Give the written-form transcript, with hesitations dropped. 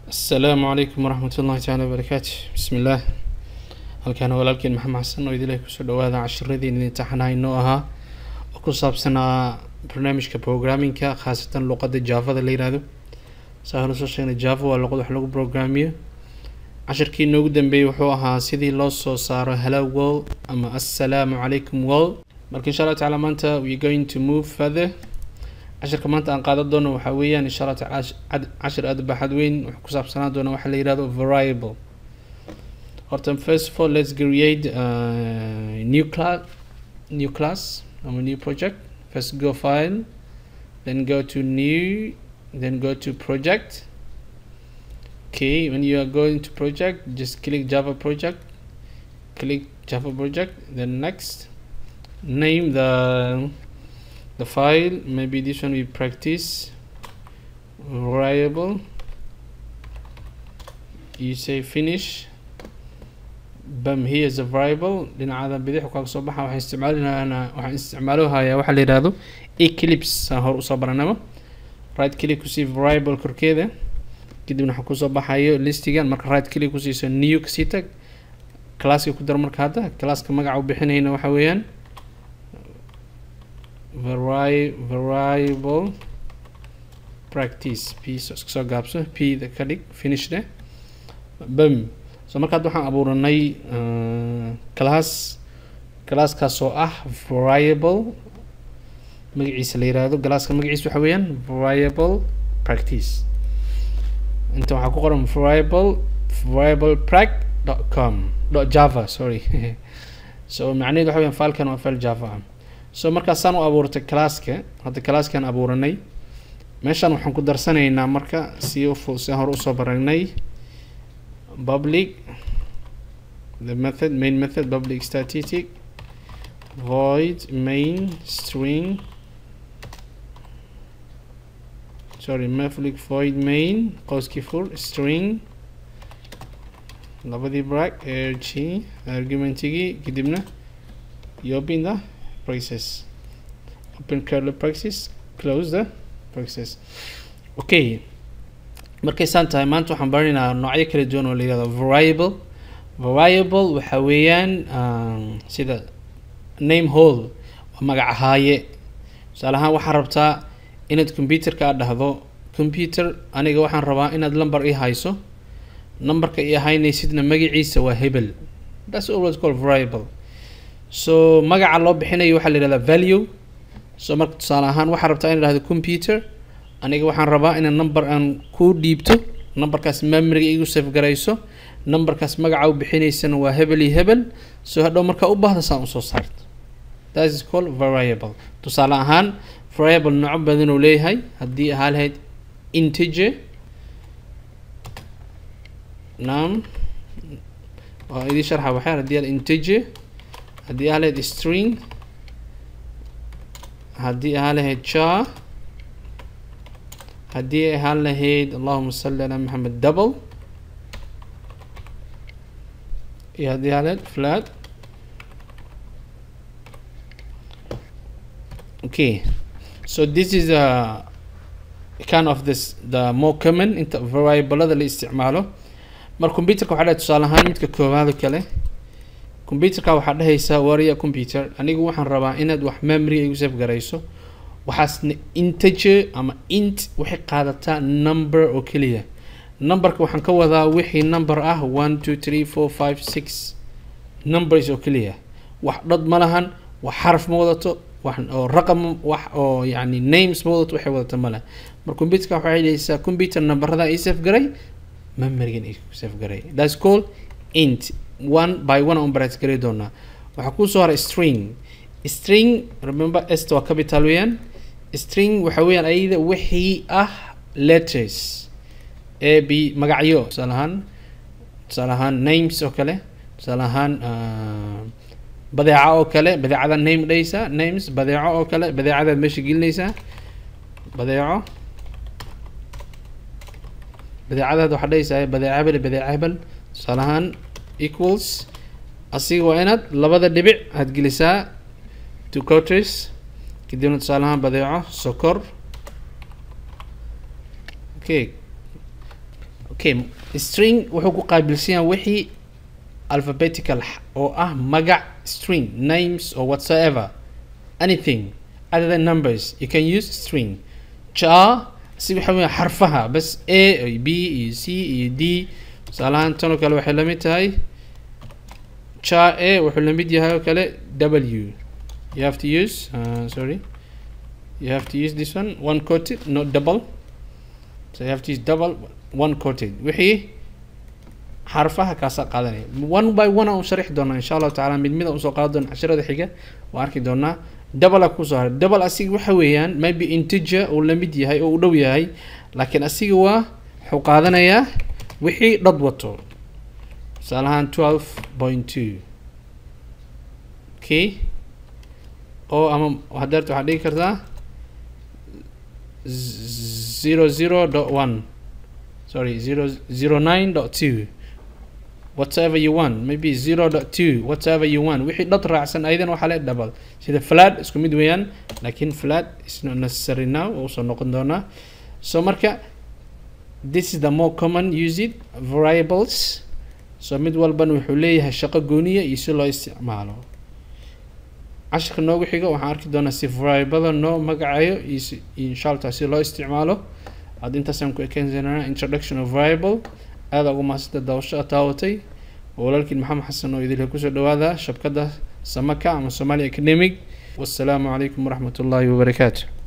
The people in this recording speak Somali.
السلام عليكم ورحمة الله تعالى وبركاته. بسم الله. halkaan walaalkeen maxamed xasan oo idilay kusoo dhawaada cashiradeen imtixaanaha inoo ahaa oo ku saabsanaa barnaamijka programmingka khaasatan luqadda Java-da la yiraahdo. Sahal soo sheegnay Java waa luqad wax lagu programmiyo. Cashirkii noogu dambeeyay wuxuu ahaa sidii loo soo saaro hello world ama assalaamu calaykum world. Marka insha Allah ta'ala maanta we are going to move further. cashirka maanta aan qaadan doono waxa weeyaan insha Allah ta'ala cashir aad baaxad weyn wax ku saabsanaa doona waxa la yiraahdo variable. Horta first of all let's create a new class or a new project. First go file, then go to new, then go to project. Okay, when you are going to project, just click Java project, then next, name the file. Maybe this one we practice variable. You say finish. Bam, here is a variable. Then عادة بدي حكوا صباحا وحنستعملها أنا وحنستعملوها يا واحد اللي هذا Eclipse هو صبرنا right click وسي variable كركيده كده بنحكوا صباحا يو ليستيجان مرك right click وسي new كسيتك class يقدر مرك هذا class كمجعو بحين هنا وحويان variable practice p so gaabso p the click finish ده bam. So markaad waxaan abuuranay class kaasoo ah variable magaciisa la yiraahdo. Classka magaciisa waxa weeyaan variable practice. inta waxaa ku qoran variableprac.java sorry so macnaheedu waxa weeyaan filekan waa file java. So markaasaan u abuurtay classka, hadda classkan abuuranay meeshan waxaan ku darsanaynaa marka si hore usoo baragnay public, the method, main method, public static void main string, public void main قوسكي for string لابدي bracket arg argument تيجي كدبنا you open the braces, open curly braces, close the braces. Okay, markaysaan tahay maanta waxaan baranaynaa noocyo kala duwan oo la yiraahdo variable waxa weeyaan sida name hole waa magac ahaaye. tusaale ahaan waxaad rabtaa inaad computerka aad dhahdo computer aniga waxaan rabaa inaad number ii hayso, numberka ii haynaysidna magaciisa waa hebel. That's always called variable. So magaca loo bixinayo waxa la yiraahdaa value. So marka tusaale ahaan waxaad rabtaa inaad dhahdo computer aniga waxaan rabaa in number aan ku dhiibto, numberkaas memory igu save garayso, numberkaas magaca u bixinaysana waa hebel iyo hebel. So hadhow marka u baahdo saan u soo saarto. That is called variable. tusaale ahaan variable nooc badan uu leeyahay. haddii ahaa lahayd integer num waa idin sharxa waxay haddii integer, haddii ahaa lahayd string, haddii ahaa lahayd char, haddii ay ahaan lahayd allahuma salli ala maxamed double, iyo haddii ahaan lahayd flat. Okay, so this is kind of the more common inta variable-ada la isticmaalo. mar computerka waxaa dhahay tusaale ahaan midka koowaad kale computerka waxaa dhahaysaa warrior computer anigu waxaan rabaa inaad wax memory igu save garayso. waxaasna integer ama int waxay qaadataa number oo kaliya. numberka waxaan ka wadaa wixii number ah 1 2 3 4 5 6 numbers oo kaliya. wax dhad ma lahan, wax xaraf ma wadato, wax oo raqam, wax oo yani names ma wadato, waxay wadato ma laha. marka computerka waxay leeyahay computer numberada ay save garay, memory-gan ay save garay. That's called int. one by one on bracket garay doona. waxa ku soo haray string remember s waa capital weeyaan. string waxa weeyaan ayada wixii ah letters a b magacyo. tusaale ahaan names oo kale, tusaale ahaan badeeco oo kale, badeecada name dhaysa names, badeeco oo kale badeecada meesha gelinaysa badeecada waxa dhaysa badeeco hebel. tusaale ahaan equals asiga waa inaad labada dhibic aad gelisaa two quotes kadibna tusaale ahaan badeeco sokor. Okay, okay string wuxuu ku qaabilsan wixii alphabetical oo ah magac string names or whatsoever anything other than numbers you can use string jar si waxa weeye xarfaha bas a b c d salahan tan kale waxay la mid tahay jar a wuxuu la mid yahay kale w you have to use you have to use this one quoted not double so you have to use double one quoted wixii xarfaha ka soo qaadanay one by one oo sharix doona insha Allah taala mid mid oo soo qaadan casharada xiga waa arki doona double ku soo har double asiga waxa weeyaan maybe integer oo la mid yahay oo u dhow yahay laakiin asiga waa wuxuu qaadanayaa wixii dad wato salahan 12.2 okay oo ama hadartu waxa dhigi kartaa 00.1 sorry 009.2 whatever you want maybe 0.2 whatever you want wixii dad raacsan aydan waxa la double sida flat isku mid weeyaan laakiin flat is not necessary now oo soo noqon doona so marka this is the more common used variables so mid walban wuxuu leeyahay shaqo gooniya iyo si loo isticmaalo ashka noogu xiga waxaan arki doonaa si variable no magacayo iyo insha Allah si loo isticmaalo ad intaasaan ku ekeensanaa introduction of variable aada ugu maasida dawsha taawatay walaalkiin maxamed xasan oo idin ku soo dhawaada shabkada samaka ama Somali Academic wassalaamu alaykum warahmatullahi wabarakatuh